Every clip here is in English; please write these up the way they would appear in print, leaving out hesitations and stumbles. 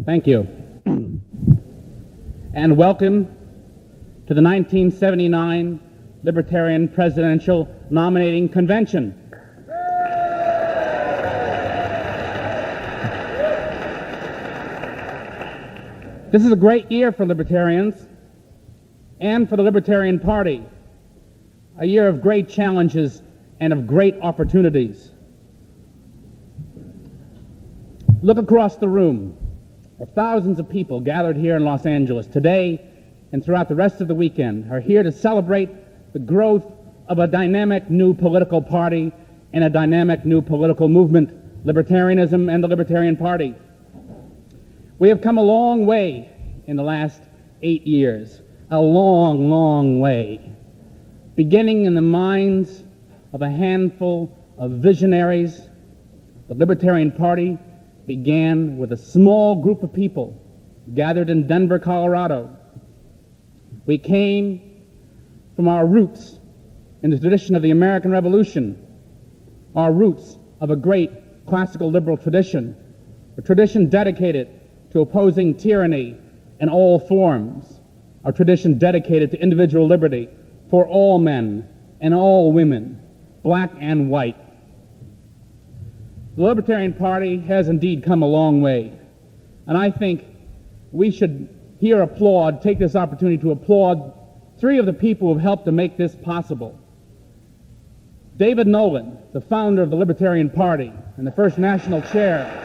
Thank you. And welcome to the 1979 Libertarian Presidential Nominating Convention. This is a great year for libertarians and for the Libertarian Party, a year of great challenges and of great opportunities. Look across the room. Thousands of people gathered here in Los Angeles today and throughout the rest of the weekend are here to celebrate the growth of a dynamic new political party and a dynamic new political movement, libertarianism and the Libertarian Party. We have come a long way in the last 8 years, a long, long way, beginning in the minds of a handful of visionaries. The Libertarian Party began with a small group of people gathered in Denver, Colorado. We came from our roots in the tradition of the American Revolution, our roots of a great classical liberal tradition, a tradition dedicated to opposing tyranny in all forms, a tradition dedicated to individual liberty for all men and all women, black and white. The Libertarian Party has indeed come a long way, and I think we should here take this opportunity to applaud three of the people who have helped to make this possible. David Nolan, the founder of the Libertarian Party and the first national chair.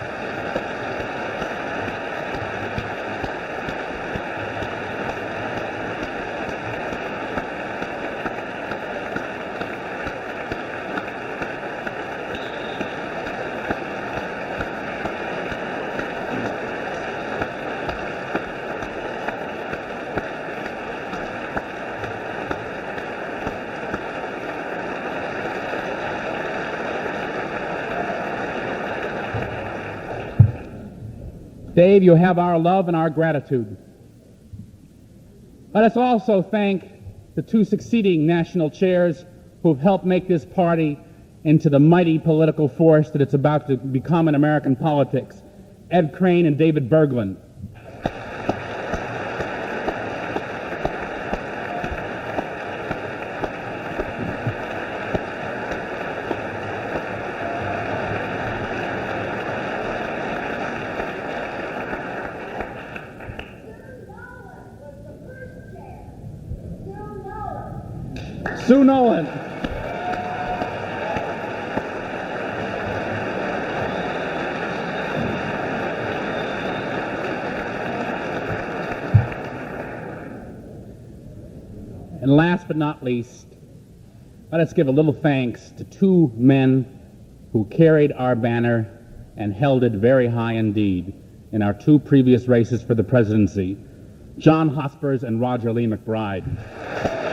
Dave, you have our love and our gratitude. Let us also thank the two succeeding national chairs who have helped make this party into the mighty political force that it's about to become in American politics, Ed Crane and David Berglund. Sue Nolan. And last but not least, let us give a little thanks to two men who carried our banner and held it very high indeed in our two previous races for the presidency, John Hospers and Roger Lee McBride.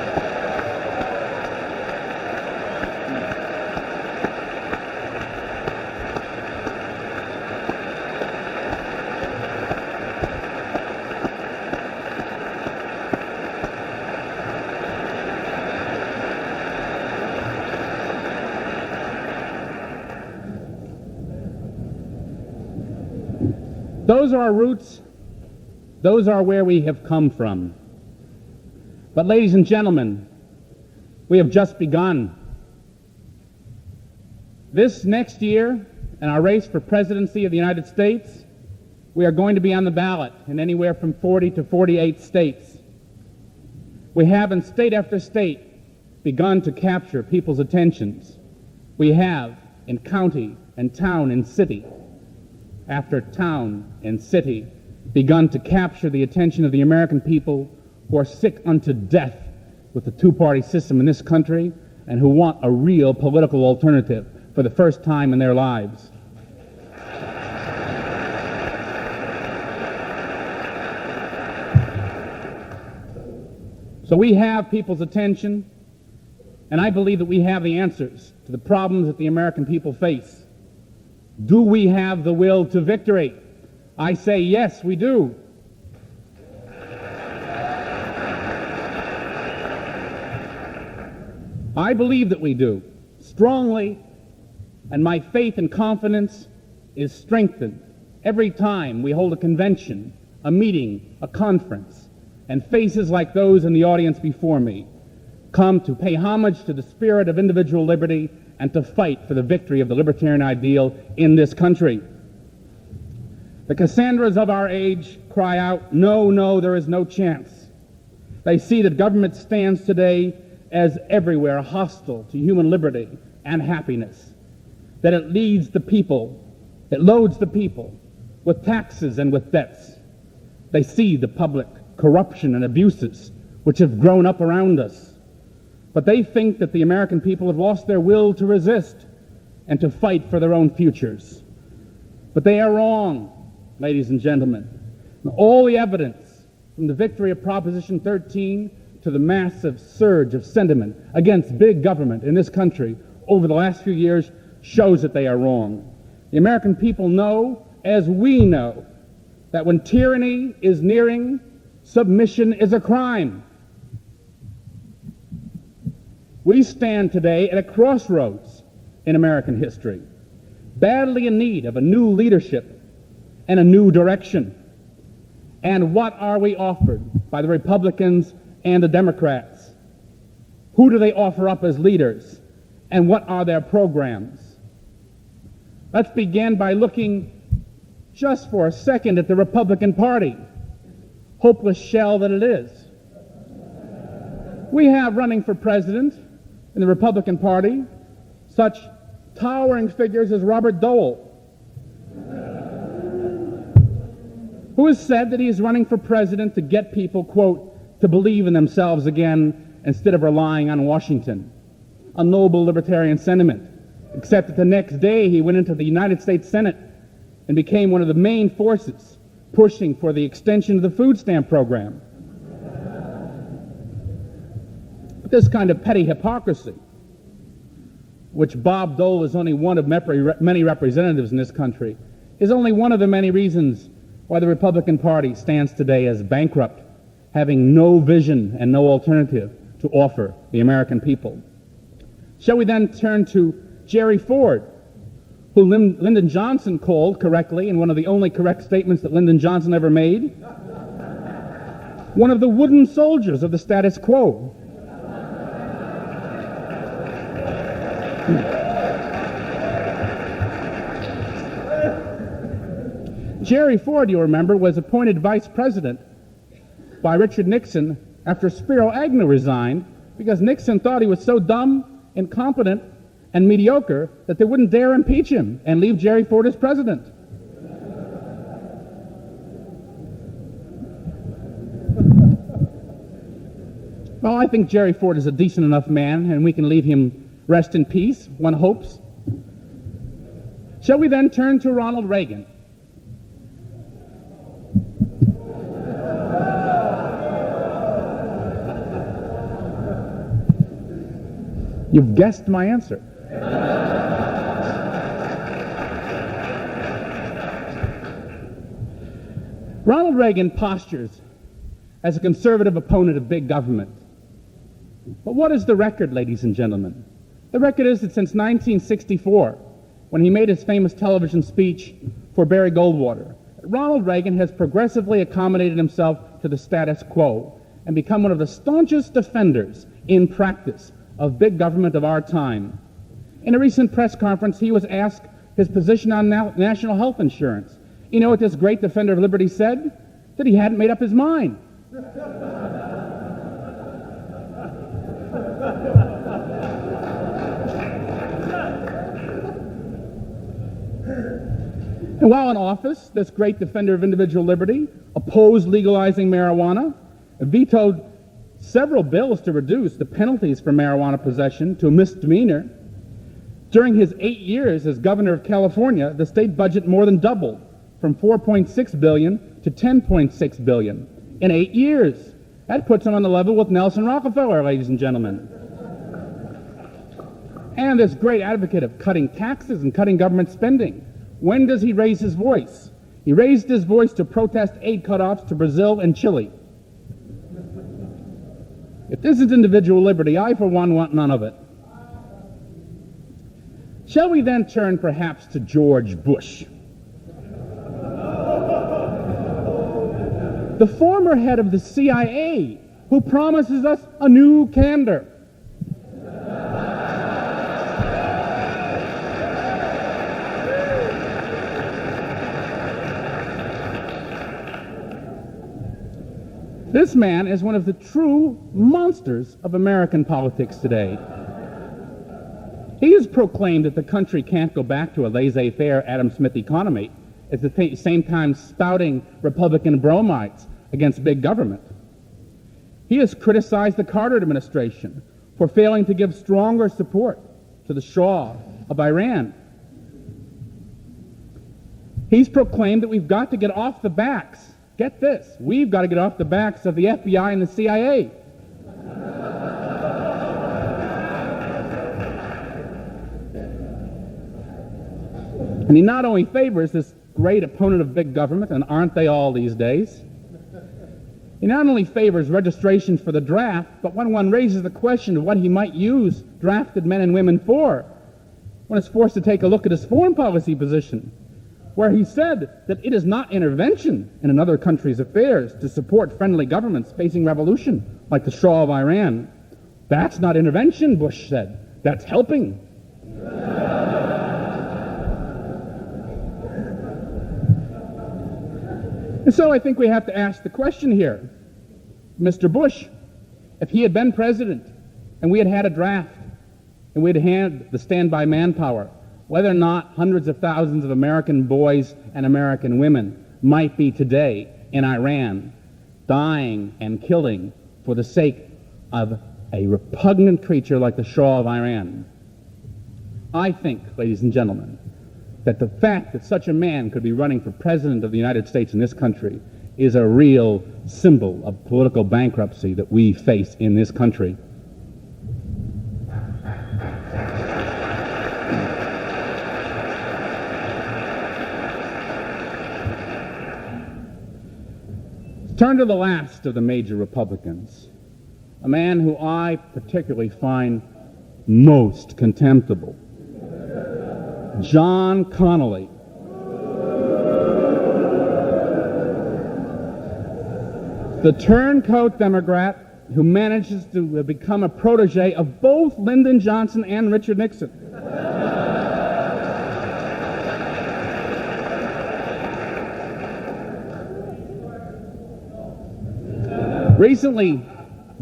Those are our roots. Those are where we have come from. But ladies and gentlemen, we have just begun. This next year, in our race for presidency of the United States, we are going to be on the ballot in anywhere from 40 to 48 states. We have in state after state begun to capture people's attentions. We have in county and town and city after town and city begun to capture the attention of the American people who are sick unto death with the two-party system in this country and who want a real political alternative for the first time in their lives. So we have people's attention, and I believe that we have the answers to the problems that the American people face. Do we have the will to victory? I say yes, we do. I believe that we do, strongly, and my faith and confidence is strengthened every time we hold a convention, a meeting, a conference, and faces like those in the audience before me come to pay homage to the spirit of individual liberty and to fight for the victory of the libertarian ideal in this country. The Cassandras of our age cry out, "No, no, there is no chance." They see that government stands today as everywhere hostile to human liberty and happiness, that it leads the people, it loads the people with taxes and with debts. They see the public corruption and abuses which have grown up around us. But they think that the American people have lost their will to resist and to fight for their own futures. But they are wrong, ladies and gentlemen. All the evidence, from the victory of Proposition 13 to the massive surge of sentiment against big government in this country over the last few years, shows that they are wrong. The American people know, as we know, that when tyranny is nearing, submission is a crime. We stand today at a crossroads in American history, badly in need of a new leadership and a new direction. And what are we offered by the Republicans and the Democrats? Who do they offer up as leaders? And what are their programs? Let's begin by looking just for a second at the Republican Party, hopeless shell that it is. We have running for president in the Republican Party such towering figures as Robert Dole, who has said that he is running for president to get people, quote, to believe in themselves again instead of relying on Washington. A noble libertarian sentiment, except that the next day he went into the United States Senate and became one of the main forces pushing for the extension of the food stamp program. This kind of petty hypocrisy, which Bob Dole is only one of many representatives in this country, is only one of the many reasons why the Republican Party stands today as bankrupt, having no vision and no alternative to offer the American people. Shall we then turn to Jerry Ford, who Lyndon Johnson called correctly, and one of the only correct statements that Lyndon Johnson ever made, one of the wooden soldiers of the status quo. Jerry Ford, you remember, was appointed vice president by Richard Nixon after Spiro Agnew resigned because Nixon thought he was so dumb, incompetent, and mediocre that they wouldn't dare impeach him and leave Jerry Ford as president. Well, I think Jerry Ford is a decent enough man, and we can leave him rest in peace, one hopes. Shall we then turn to Ronald Reagan? You've guessed my answer. Ronald Reagan postures as a conservative opponent of big government. But what is the record, ladies and gentlemen? The record is that since 1964, when he made his famous television speech for Barry Goldwater, Ronald Reagan has progressively accommodated himself to the status quo and become one of the staunchest defenders in practice of big government of our time. In a recent press conference, he was asked his position on national health insurance. You know what this great defender of liberty said? That he hadn't made up his mind. And while in office, this great defender of individual liberty opposed legalizing marijuana, vetoed several bills to reduce the penalties for marijuana possession to a misdemeanor. During his 8 years as governor of California, the state budget more than doubled from $4.6 billion to $10.6 billion in 8 years. That puts him on the level with Nelson Rockefeller, ladies and gentlemen. And this great advocate of cutting taxes and cutting government spending. When does he raise his voice? He raised his voice to protest aid cutoffs to Brazil and Chile. If this is individual liberty, I, for one, want none of it. Shall we then turn perhaps to George Bush? The former head of the CIA, who promises us a new candor. This man is one of the true monsters of American politics today. He has proclaimed that the country can't go back to a laissez-faire Adam Smith economy, at the same time spouting Republican bromides against big government. He has criticized the Carter administration for failing to give stronger support to the Shah of Iran. He's proclaimed that we've got to get off the backs. Get this, we've got to get off the backs of the FBI and the CIA. And he not only favors this great opponent of big government, and aren't they all these days, he not only favors registration for the draft, but when one raises the question of what he might use drafted men and women for, one is forced to take a look at his foreign policy position, where he said that it is not intervention in another country's affairs to support friendly governments facing revolution, like the Shah of Iran. That's not intervention, Bush said. That's helping. And so I think we have to ask the question here, Mr. Bush, if he had been president and we had had a draft and we had had the standby manpower, whether or not hundreds of thousands of American boys and American women might be today in Iran dying and killing for the sake of a repugnant creature like the Shah of Iran. I think, ladies and gentlemen, that the fact that such a man could be running for president of the United States in this country is a real symbol of political bankruptcy that we face in this country. Turn to the last of the major Republicans, a man who I particularly find most contemptible, John Connally. The turncoat Democrat who manages to become a protege of both Lyndon Johnson and Richard Nixon. Recently,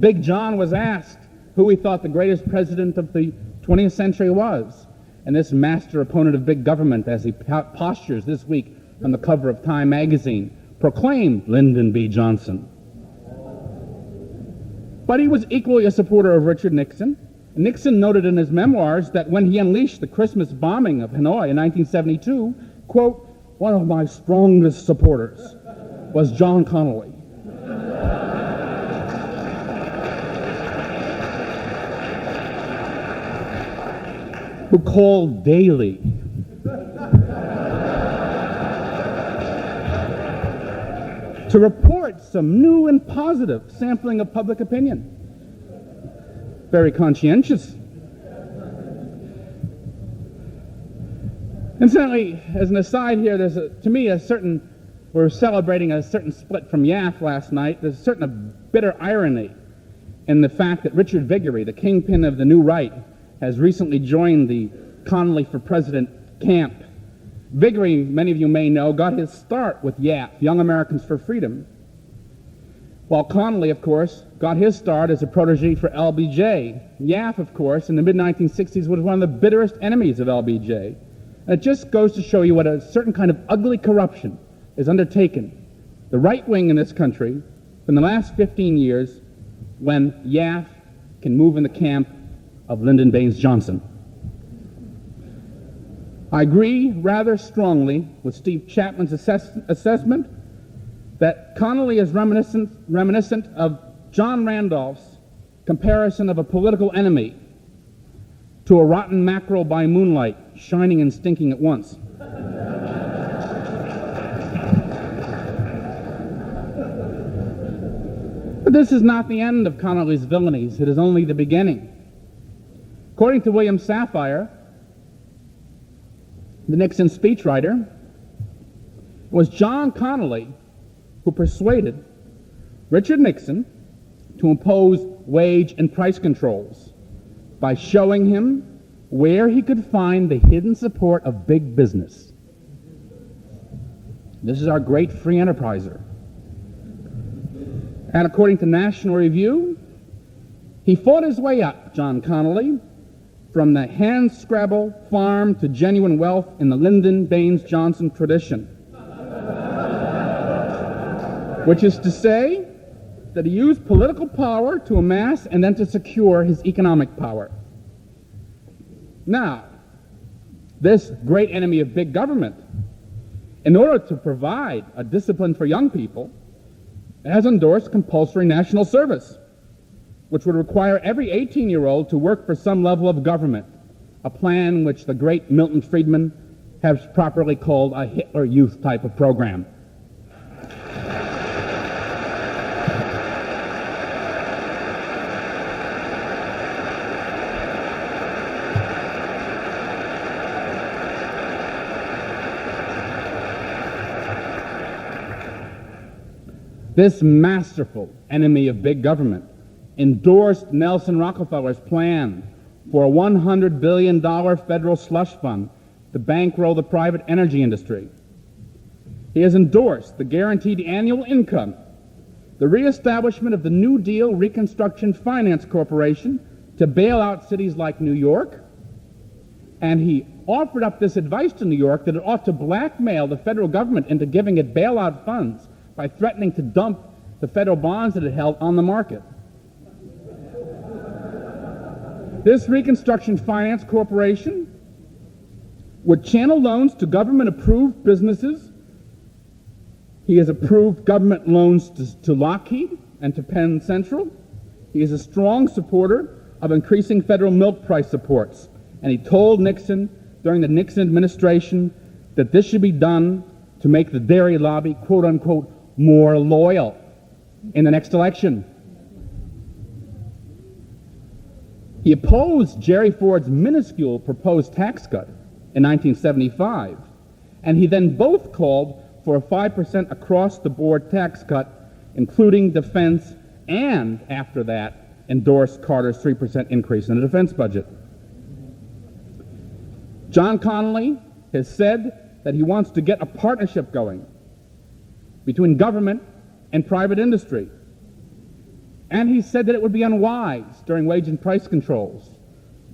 Big John was asked who he thought the greatest president of the 20th century was. And this master opponent of big government, as he postures this week on the cover of Time magazine, proclaimed Lyndon B. Johnson. But he was equally a supporter of Richard Nixon. Nixon noted in his memoirs that when he unleashed the Christmas bombing of Hanoi in 1972, quote, "One of my strongest supporters was John Connally." Who called daily to report some new and positive sampling of public opinion. Very conscientious. Incidentally, as an aside here, there's we're celebrating a certain split from YAF last night. There's a certain bitter irony in the fact that Richard Viguerie, the kingpin of the New Right, has recently joined the Connally for President camp. Viguerie, many of you may know, got his start with YAF, Young Americans for Freedom, while Connally, of course, got his start as a protege for LBJ. YAF, of course, in the mid-1960s was one of the bitterest enemies of LBJ. And it just goes to show you what a certain kind of ugly corruption is undertaken, the right wing in this country, in the last 15 years, when YAF can move in the camp of Lyndon Baines Johnson. I agree rather strongly with Steve Chapman's assessment that Connally is reminiscent of John Randolph's comparison of a political enemy to a rotten mackerel by moonlight, shining and stinking at once. But this is not the end of Connally's villainies. It is only the beginning. According to William Safire, the Nixon speechwriter, it was John Connally who persuaded Richard Nixon to impose wage and price controls by showing him where he could find the hidden support of big business. This is our great free enterpriser. And according to National Review, he fought his way up, John Connolly, from the hand-scrabble farm to genuine wealth in the Lyndon Baines Johnson tradition. Which is to say that he used political power to amass and then to secure his economic power. Now, this great enemy of big government, in order to provide a discipline for young people, has endorsed compulsory national service, which would require every 18-year-old to work for some level of government, a plan which the great Milton Friedman has properly called a Hitler Youth type of program. This masterful enemy of big government endorsed Nelson Rockefeller's plan for a $100 billion federal slush fund to bankroll the private energy industry. He has endorsed the guaranteed annual income, the reestablishment of the New Deal Reconstruction Finance Corporation to bail out cities like New York, and he offered up this advice to New York that it ought to blackmail the federal government into giving it bailout funds by threatening to dump the federal bonds that it held on the market. This Reconstruction Finance Corporation would channel loans to government-approved businesses. He has approved government loans to Lockheed and to Penn Central. He is a strong supporter of increasing federal milk price supports. And he told Nixon during the Nixon administration that this should be done to make the dairy lobby, quote-unquote, more loyal in the next election. He opposed Jerry Ford's minuscule proposed tax cut in 1975, and he then both called for a 5% across-the-board tax cut, including defense, and after that endorsed Carter's 3% increase in the defense budget. John Connolly has said that he wants to get a partnership going between government and private industry. And he said that it would be unwise during wage and price controls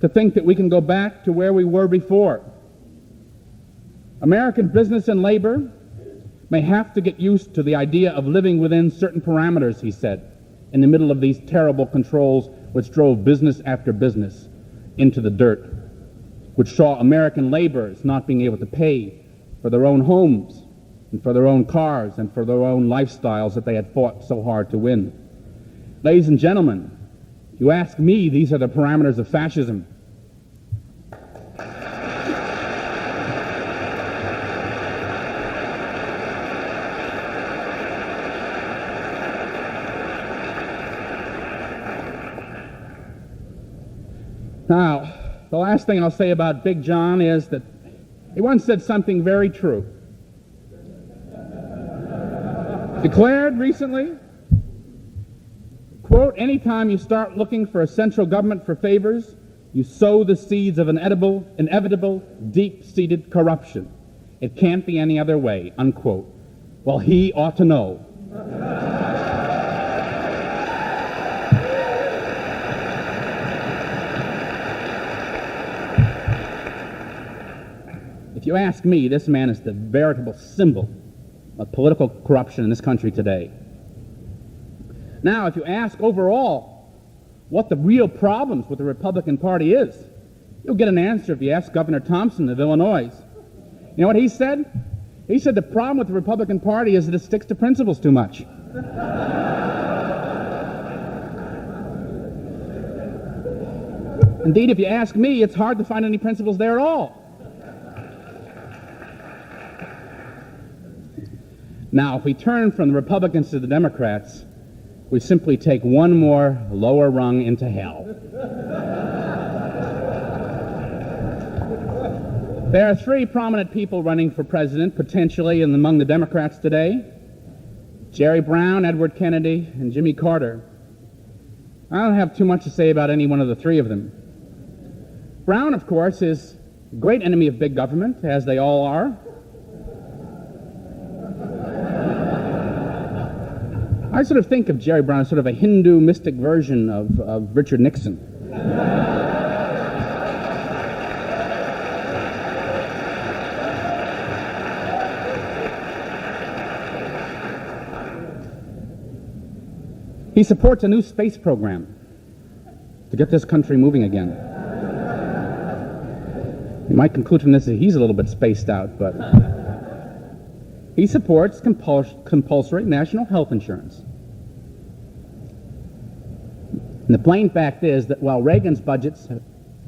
to think that we can go back to where we were before. American business and labor may have to get used to the idea of living within certain parameters, he said, in the middle of these terrible controls which drove business after business into the dirt, which saw American laborers not being able to pay for their own homes and for their own cars and for their own lifestyles that they had fought so hard to win. Ladies and gentlemen, if you ask me, these are the parameters of fascism. Now, the last thing I'll say about Big John is that he once said something very true. Declared recently, quote, "Anytime you start looking for a central government for favors, you sow the seeds of inevitable, deep-seated corruption. It can't be any other way," unquote. Well, he ought to know. If you ask me, this man is the veritable symbol of political corruption in this country today. Now, if you ask overall what the real problems with the Republican Party is, you'll get an answer if you ask Governor Thompson of Illinois. You know what he said? He said the problem with the Republican Party is that it sticks to principles too much. Indeed, if you ask me, it's hard to find any principles there at all. Now, if we turn from the Republicans to the Democrats, we simply take one more lower rung into hell. There are three prominent people running for president, potentially, among the Democrats today. Jerry Brown, Edward Kennedy, and Jimmy Carter. I don't have too much to say about any one of the three of them. Brown, of course, is a great enemy of big government, as they all are. I sort of think of Jerry Brown as sort of a Hindu mystic version of Richard Nixon. He supports a new space program to get this country moving again. You might conclude from this that he's a little bit spaced out, but he supports compulsory national health insurance. And the plain fact is that while Reagan's budgets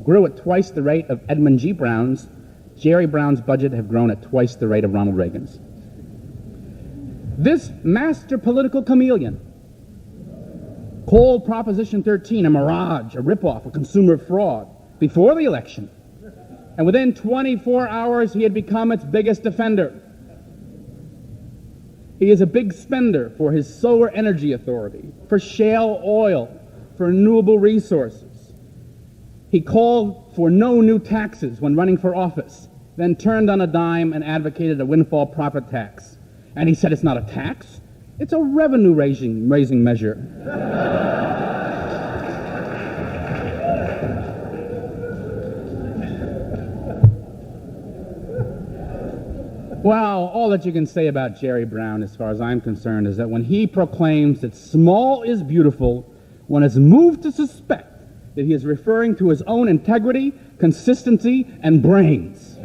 grew at twice the rate of Edmund G. Brown's, Jerry Brown's budget have grown at twice the rate of Ronald Reagan's. This master political chameleon called Proposition 13 a mirage, a ripoff, a consumer fraud before the election. And within 24 hours, he had become its biggest defender. He is a big spender for his solar energy authority, for shale oil, for renewable resources. He called for no new taxes when running for office, then turned on a dime and advocated a windfall profit tax. And he said it's not a tax, it's a revenue-raising measure. Well, all that you can say about Jerry Brown, as far as I'm concerned, is that when he proclaims that small is beautiful, one is moved to suspect that he is referring to his own integrity, consistency, and brains.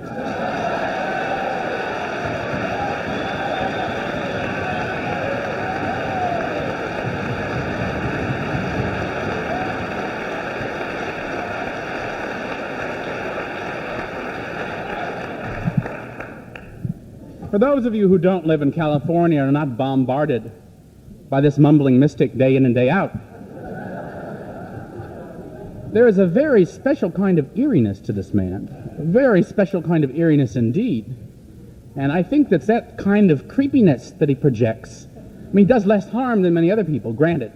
For those of you who don't live in California and are not bombarded by this mumbling mystic day in and day out, there is a very special kind of eeriness to this man, a very special kind of eeriness indeed. And I think that's that kind of creepiness that he projects. I mean, he does less harm than many other people, granted.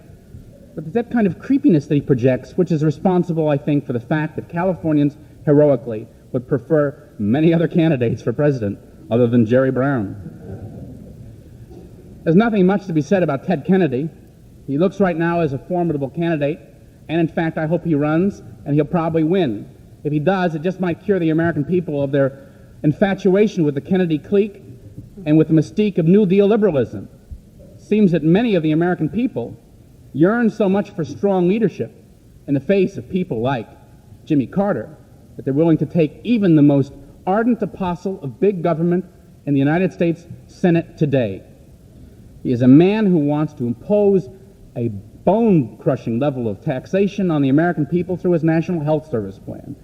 But it's that kind of creepiness that he projects which is responsible, I think, for the fact that Californians heroically would prefer many other candidates for president other than Jerry Brown. There's nothing much to be said about Ted Kennedy. He looks right now as a formidable candidate, and in fact, I hope he runs, and he'll probably win. If he does, it just might cure the American people of their infatuation with the Kennedy clique and with the mystique of New Deal liberalism. It seems that many of the American people yearn so much for strong leadership in the face of people like Jimmy Carter that they're willing to take even the most ardent apostle of big government in the United States Senate today. He is a man who wants to impose a bone-crushing level of taxation on the American people through his National Health Service plan.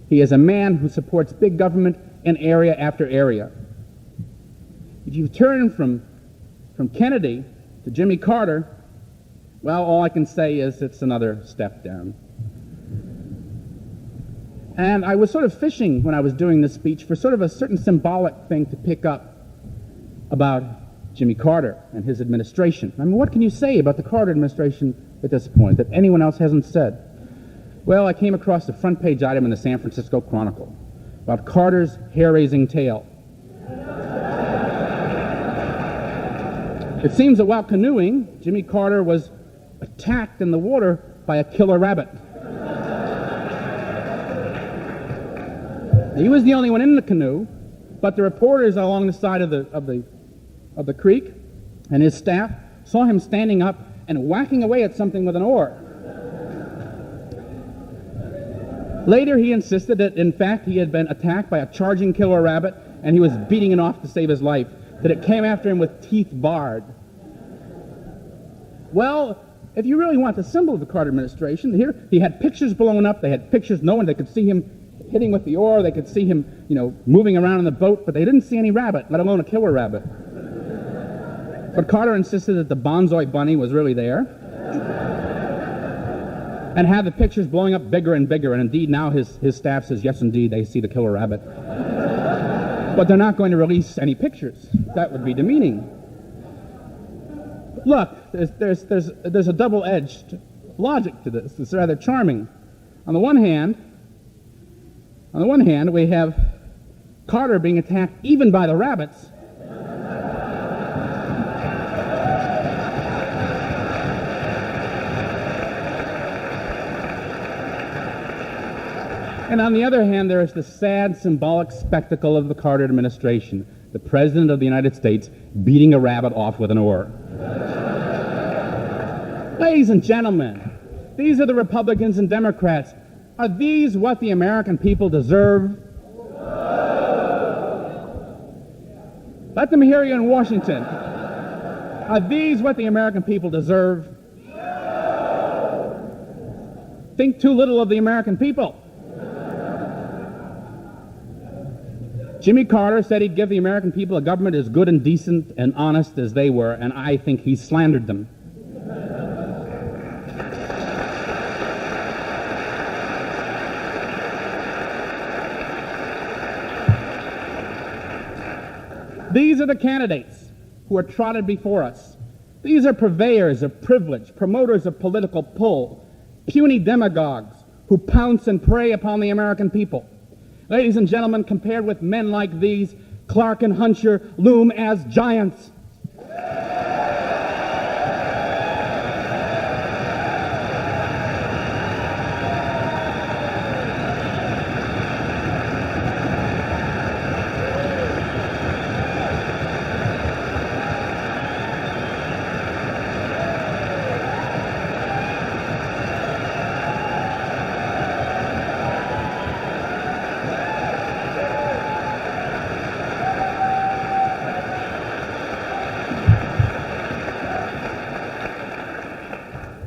He is a man who supports big government in area after area. If you turn from Kennedy to Jimmy Carter, well, all I can say is it's another step down. And I was sort of fishing when I was doing this speech for sort of a certain symbolic thing to pick up about Jimmy Carter and his administration. I mean, what can you say about the Carter administration at this point that anyone else hasn't said? Well, I came across a front page item in the San Francisco Chronicle about Carter's hair-raising tale. It seems that while canoeing, Jimmy Carter was attacked in the water by a killer rabbit. He was the only one in the canoe, but the reporters along the side of the creek and his staff saw him standing up and whacking away at something with an oar. Later, he insisted that, in fact, he had been attacked by a charging killer rabbit and he was beating it off to save his life, that it came after him with teeth bared. Well, if you really want the symbol of the Carter administration, here he had pictures blown up. They had pictures, no one, they could see him hitting with the oar, they could see him, moving around in the boat, but they didn't see any rabbit, let alone a killer rabbit. But Carter insisted that the bonsai bunny was really there and had the pictures blowing up bigger and bigger, and indeed now his staff says, yes, indeed, they see the killer rabbit. But they're not going to release any pictures. That would be demeaning. Look, there's a double-edged logic to this. It's rather charming. On the one hand, we have Carter being attacked even by the rabbits. And on the other hand, there is the sad symbolic spectacle of the Carter administration, the President of the United States beating a rabbit off with an oar. Ladies and gentlemen, these are the Republicans and Democrats. Are these what the American people deserve? Let them hear you in Washington. Are these what the American people deserve? Think too little of the American people. Jimmy Carter said he'd give the American people a government as good and decent and honest as they were, and I think he slandered them. These are the candidates who are trotted before us. These are purveyors of privilege, promoters of political pull, puny demagogues who pounce and prey upon the American people. Ladies and gentlemen, compared with men like these, Clark and Huncher loom as giants.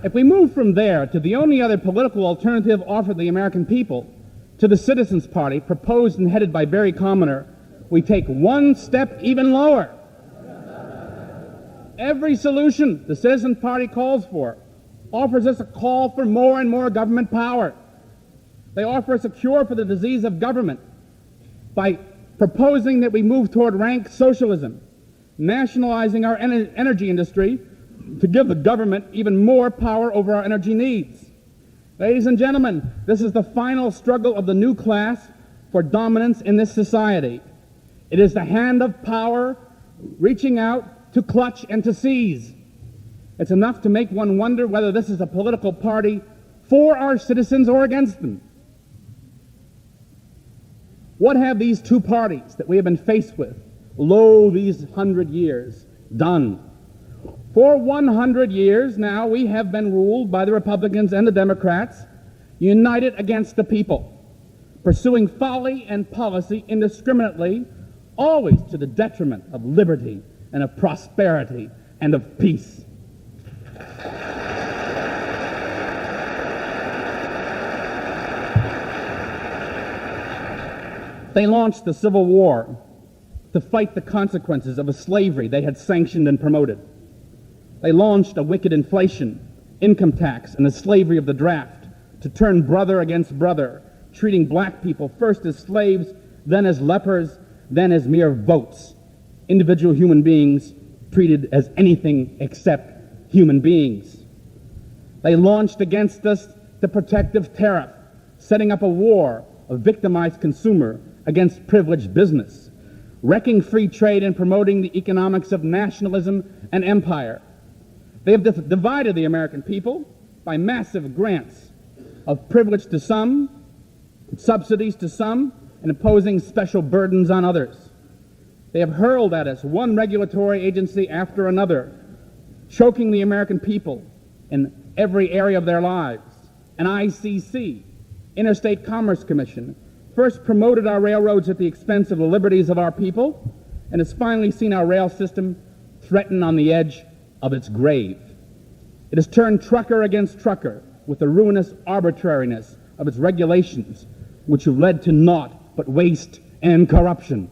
If we move from there to the only other political alternative offered the American people, to the Citizens Party, proposed and headed by Barry Commoner, we take one step even lower. Every solution the Citizens Party calls for offers us a call for more and more government power. They offer us a cure for the disease of government by proposing that we move toward rank socialism, nationalizing our energy industry to give the government even more power over our energy needs. Ladies and gentlemen, this is the final struggle of the new class for dominance in this society. It is the hand of power reaching out to clutch and to seize. It's enough to make one wonder whether this is a political party for our citizens or against them. What have these two parties that we have been faced with, lo, these 100 years, done? For 100 years now, we have been ruled by the Republicans and the Democrats, united against the people, pursuing folly and policy indiscriminately, always to the detriment of liberty and of prosperity and of peace. They launched the Civil War to fight the consequences of a slavery they had sanctioned and promoted. They launched a wicked inflation, income tax, and the slavery of the draft to turn brother against brother, treating black people first as slaves, then as lepers, then as mere votes, individual human beings treated as anything except human beings. They launched against us the protective tariff, setting up a war of victimized consumer against privileged business, wrecking free trade and promoting the economics of nationalism and empire. They have divided the American people by massive grants of privilege to some, subsidies to some, and imposing special burdens on others. They have hurled at us one regulatory agency after another, choking the American people in every area of their lives. An ICC, Interstate Commerce Commission, first promoted our railroads at the expense of the liberties of our people, and has finally seen our rail system threatened on the edge of its grave. It has turned trucker against trucker with the ruinous arbitrariness of its regulations, which have led to naught but waste and corruption.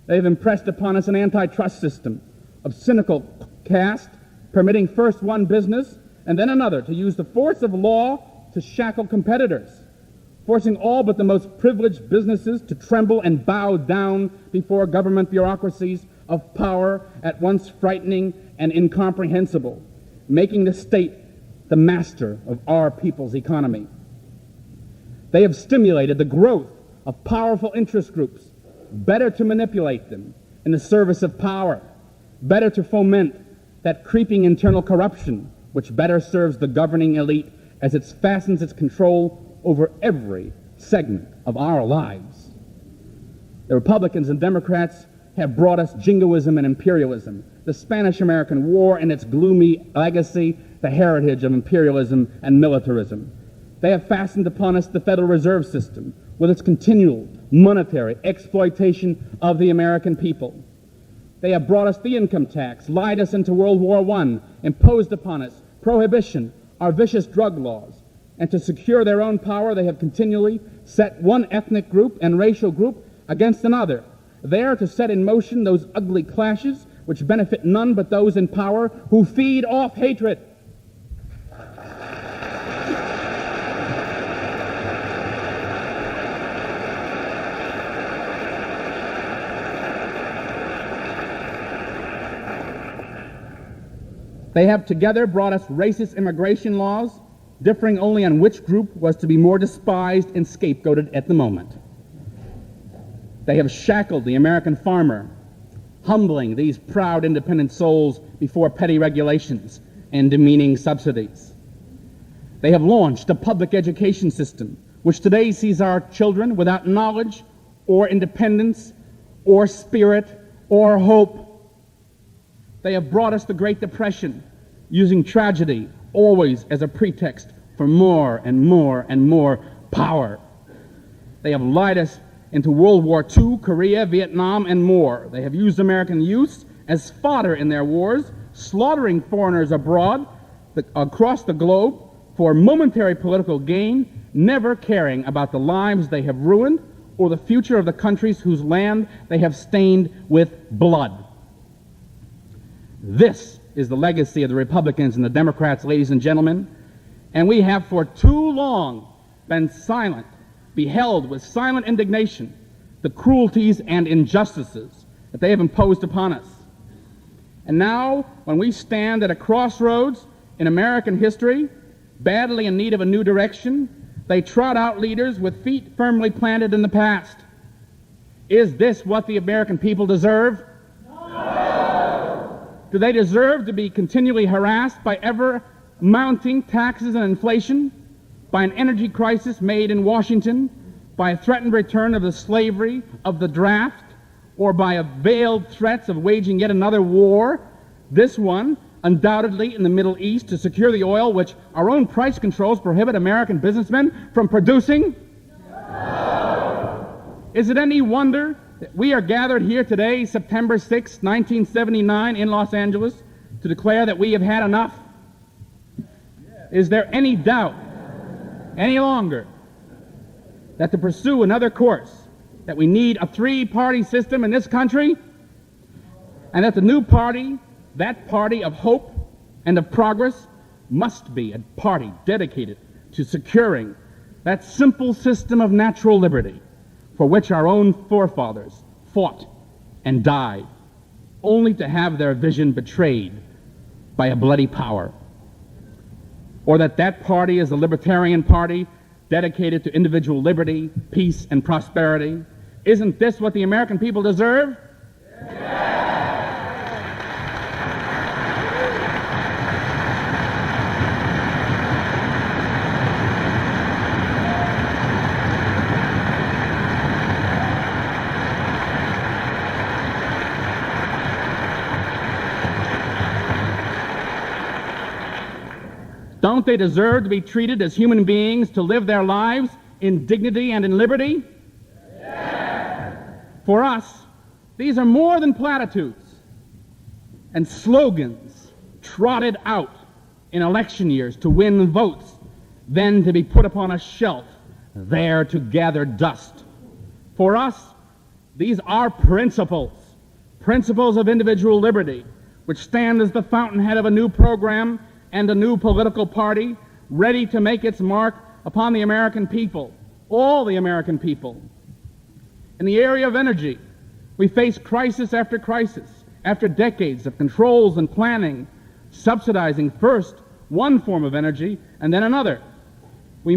They have impressed upon us an antitrust system of cynical caste, permitting first one business and then another to use the force of law to shackle competitors, forcing all but the most privileged businesses to tremble and bow down before government bureaucracies of power at once frightening and incomprehensible, making the state the master of our people's economy. They have stimulated the growth of powerful interest groups, better to manipulate them in the service of power, better to foment that creeping internal corruption which better serves the governing elite as it fastens its control over every segment of our lives. The Republicans and Democrats have brought us jingoism and imperialism, the Spanish-American War and its gloomy legacy, the heritage of imperialism and militarism. They have fastened upon us the Federal Reserve System with its continual monetary exploitation of the American people. They have brought us the income tax, lied us into World War I, imposed upon us prohibition, our vicious drug laws, and to secure their own power, they have continually set one ethnic group and racial group against another, there to set in motion those ugly clashes which benefit none but those in power who feed off hatred. They have together brought us racist immigration laws, differing only on which group was to be more despised and scapegoated at the moment. They have shackled the American farmer, humbling these proud independent souls before petty regulations and demeaning subsidies. They have launched a public education system which today sees our children without knowledge or independence or spirit or hope. They have brought us the Great Depression, using tragedy always as a pretext for more and more and more power. They have lied us into World War II, Korea, Vietnam, and more. They have used American youths as fodder in their wars, slaughtering foreigners abroad, across the globe, for momentary political gain, never caring about the lives they have ruined or the future of the countries whose land they have stained with blood. This is the legacy of the Republicans and the Democrats, ladies and gentlemen, and we have for too long been silent, beheld with silent indignation the cruelties and injustices that they have imposed upon us. And now, when we stand at a crossroads in American history, badly in need of a new direction, they trot out leaders with feet firmly planted in the past. Is this what the American people deserve? Do they deserve to be continually harassed by ever-mounting taxes and inflation, by an energy crisis made in Washington, by a threatened return of the slavery of the draft, or by a veiled threats of waging yet another war, this one undoubtedly in the Middle East, to secure the oil which our own price controls prohibit American businessmen from producing? Is it any wonder that we are gathered here today, September 6, 1979, in Los Angeles, to declare that we have had enough? Is there any doubt any longer that to pursue another course, that we need a three-party system in this country, and that the new party, that party of hope and of progress, must be a party dedicated to securing that simple system of natural liberty for which our own forefathers fought and died, only to have their vision betrayed by a bloody power? Or that party is the Libertarian Party, dedicated to individual liberty, peace, and prosperity? Isn't this what the American people deserve? Don't they deserve to be treated as human beings, to live their lives in dignity and in liberty? Yes. For us, these are more than platitudes and slogans trotted out in election years to win votes, then to be put upon a shelf, there to gather dust. For us, these are principles of individual liberty, which stand as the fountainhead of a new program and a new political party ready to make its mark upon the American people, all the American people. In the area of energy, we face crisis after crisis, after decades of controls and planning, subsidizing first one form of energy and then another. We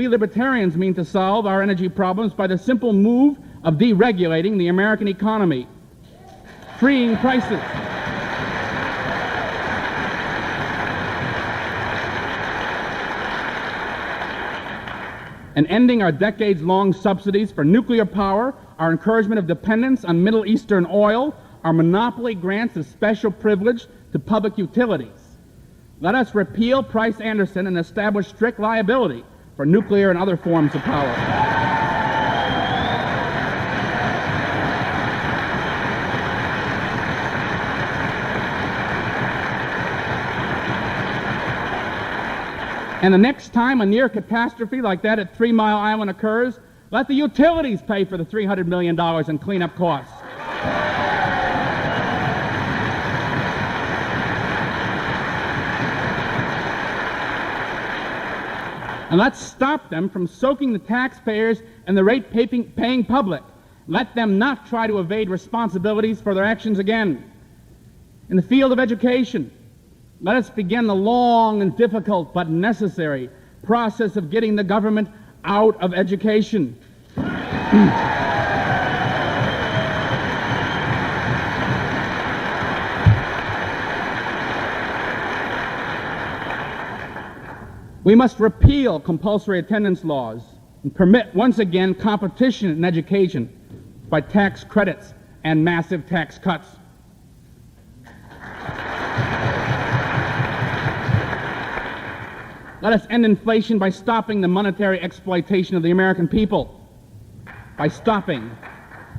libertarians mean to solve our energy problems by the simple move of deregulating the American economy, freeing prices, and ending our decades-long subsidies for nuclear power, our encouragement of dependence on Middle Eastern oil, our monopoly grants of special privilege to public utilities. Let us repeal Price-Anderson and establish strict liability for nuclear and other forms of power. And the next time a near catastrophe like that at 3 Mile Island occurs, let the utilities pay for the $300 million in cleanup costs. And let's stop them from soaking the taxpayers and the rate-paying public. Let them not try to evade responsibilities for their actions again. In the field of education, let us begin the long and difficult but necessary process of getting the government out of education. We must repeal compulsory attendance laws and permit once again competition in education by tax credits and massive tax cuts. Let us end inflation by stopping the monetary exploitation of the American people, by stopping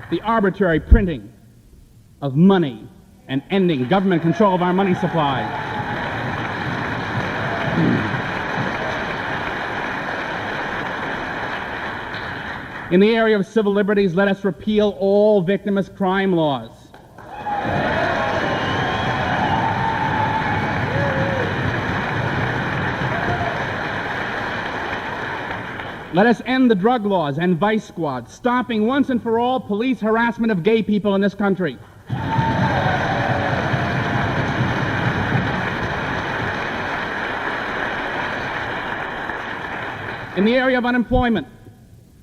the arbitrary printing of money and ending government control of our money supply. In the area of civil liberties, let us repeal all victimless crime laws. Let us end the drug laws and vice squads, stopping once and for all police harassment of gay people in this country. In the area of unemployment,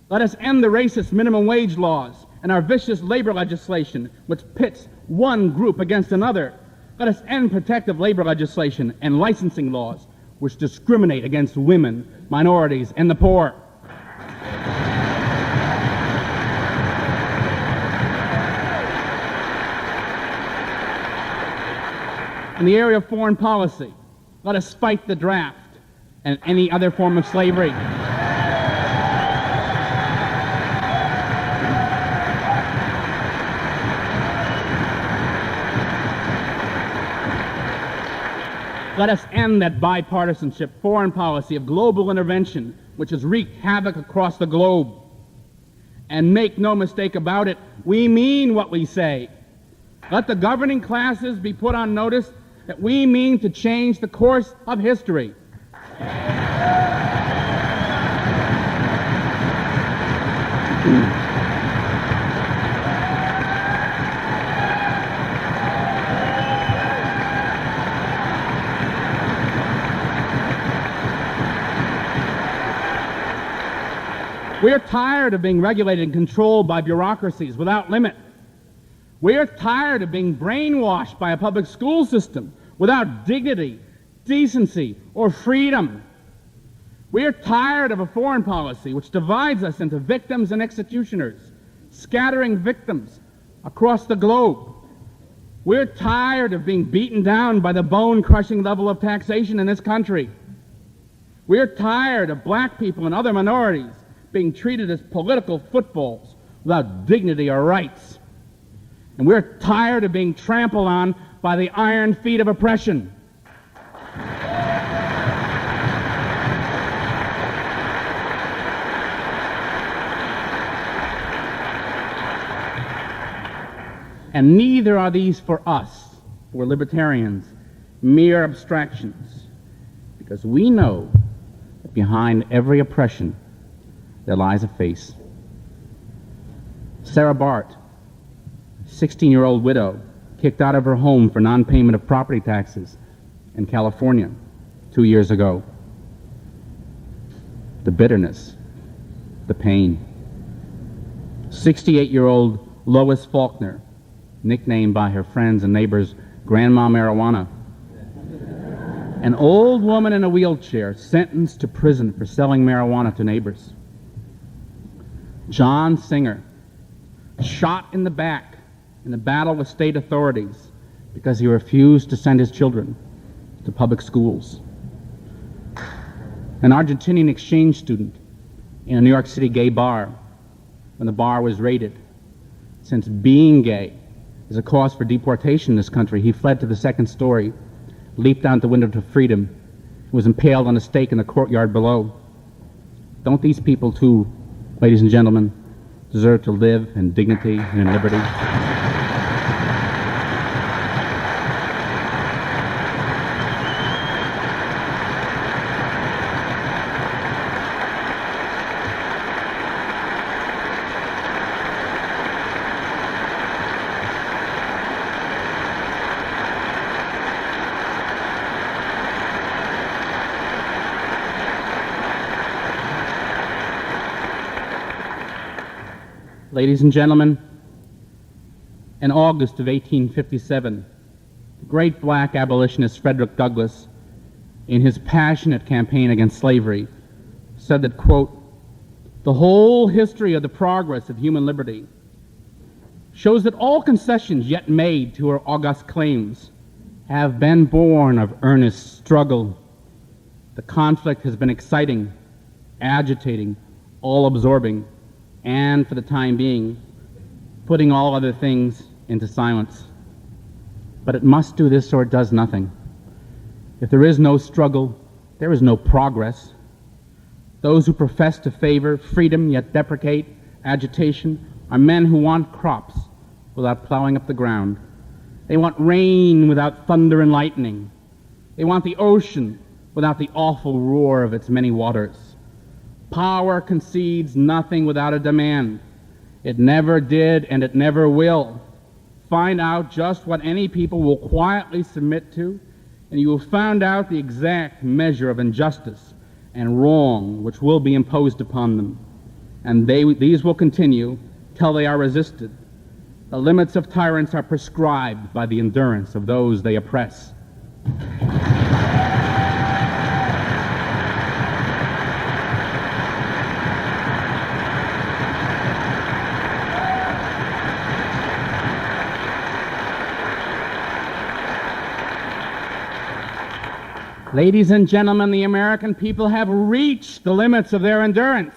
let us end the racist minimum wage laws and our vicious labor legislation, which pits one group against another. Let us end protective labor legislation and licensing laws, which discriminate against women, minorities, and the poor. In the area of foreign policy, let us fight the draft and any other form of slavery. Let us end that bipartisanship foreign policy of global intervention, which has wreaked havoc across the globe. And make no mistake about it, we mean what we say. Let the governing classes be put on notice that we mean to change the course of history. We are tired of being regulated and controlled by bureaucracies without limit. We are tired of being brainwashed by a public school system without dignity, decency, or freedom. We are tired of a foreign policy which divides us into victims and executioners, scattering victims across the globe. We're tired of being beaten down by the bone-crushing level of taxation in this country. We're tired of black people and other minorities being treated as political footballs without dignity or rights. And we're tired of being trampled on by the iron feet of oppression. And neither are these for us, we're libertarians, mere abstractions, because we know that behind every oppression there lies a face. Sarah Bart, 16-year-old widow kicked out of her home for non-payment of property taxes in California 2 years ago. The bitterness, the pain. 68-year-old Lois Faulkner, nicknamed by her friends and neighbors Grandma Marijuana. An old woman in a wheelchair sentenced to prison for selling marijuana to neighbors. John Singer, shot in the back in a battle with state authorities because he refused to send his children to public schools. An Argentinian exchange student in a New York City gay bar when the bar was raided. Since being gay is a cause for deportation in this country, he fled to the second story, leaped out the window to freedom, was impaled on a stake in the courtyard below. Don't these people too, ladies and gentlemen, deserve to live in dignity and in liberty? Ladies and gentlemen, in August of 1857, the great black abolitionist Frederick Douglass, in his passionate campaign against slavery, said that, quote, "The whole history of the progress of human liberty shows that all concessions yet made to her august claims have been born of earnest struggle. The conflict has been exciting, agitating, all-absorbing, and, for the time being, putting all other things into silence. But it must do this or it does nothing. If there is no struggle, there is no progress. Those who profess to favor freedom yet deprecate agitation are men who want crops without plowing up the ground. They want rain without thunder and lightning. They want the ocean without the awful roar of its many waters. Power concedes nothing without a demand. It never did, and it never will. Find out just what any people will quietly submit to, and you will find out the exact measure of injustice and wrong which will be imposed upon them. And these will continue till they are resisted. The limits of tyrants are prescribed by the endurance of those they oppress. Ladies and gentlemen, the American people have reached the limits of their endurance.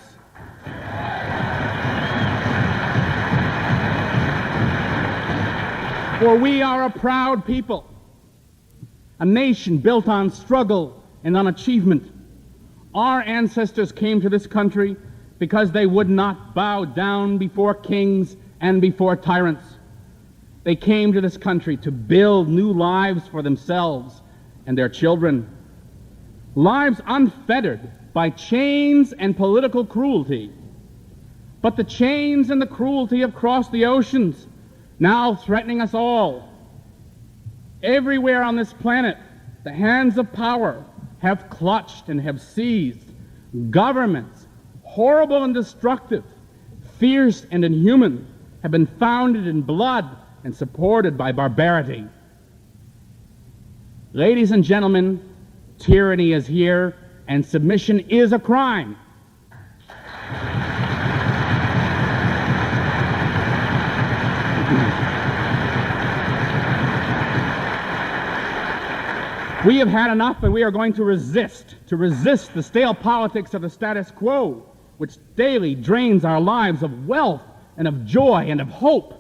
For we are a proud people, a nation built on struggle and on achievement. Our ancestors came to this country because they would not bow down before kings and before tyrants. They came to this country to build new lives for themselves and their children. Lives unfettered by chains and political cruelty. But the chains and the cruelty have crossed the oceans, now threatening us all. Everywhere on this planet, the hands of power have clutched and have seized. Governments, horrible and destructive, fierce and inhuman, have been founded in blood and supported by barbarity. Ladies and gentlemen, tyranny is here, and submission is a crime. We have had enough, and we are going to resist the stale politics of the status quo, which daily drains our lives of wealth and of joy and of hope.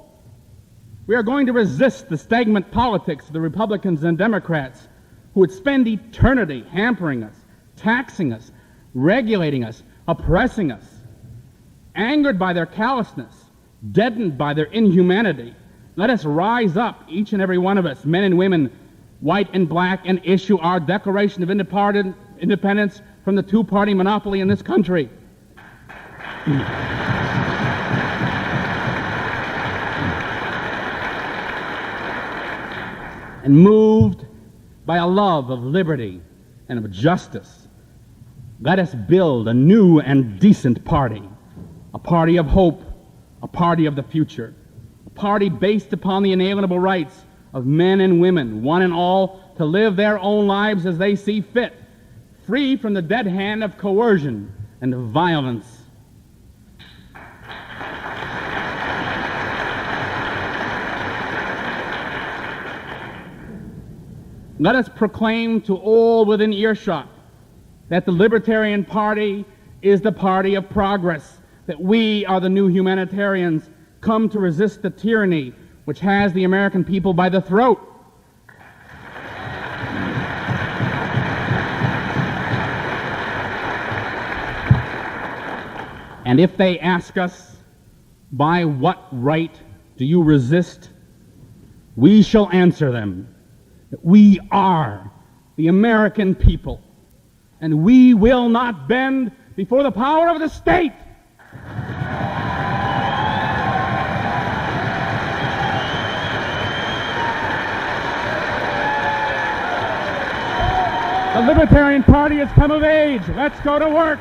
We are going to resist the stagnant politics of the Republicans and Democrats, who would spend eternity hampering us, taxing us, regulating us, oppressing us. Angered by their callousness, deadened by their inhumanity, let us rise up, each and every one of us, men and women, white and black, and issue our Declaration of Independence from the two-party monopoly in this country. and moved by a love of liberty and of justice, let us build a new and decent party, a party of hope, a party of the future, a party based upon the inalienable rights of men and women, one and all, to live their own lives as they see fit, free from the dead hand of coercion and of violence. Let us proclaim to all within earshot that the Libertarian Party is the party of progress, that we are the new humanitarians come to resist the tyranny which has the American people by the throat. And if they ask us, by what right do you resist? We shall answer them that we are the American people, and we will not bend before the power of the state. The Libertarian Party has come of age. Let's go to work.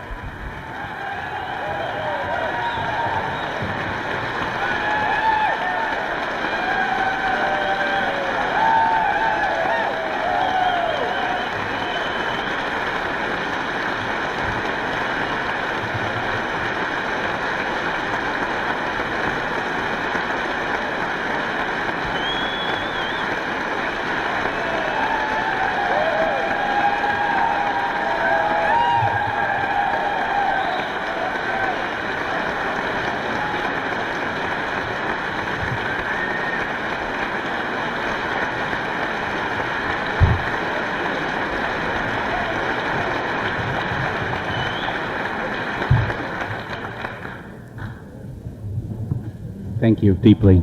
Thank you deeply.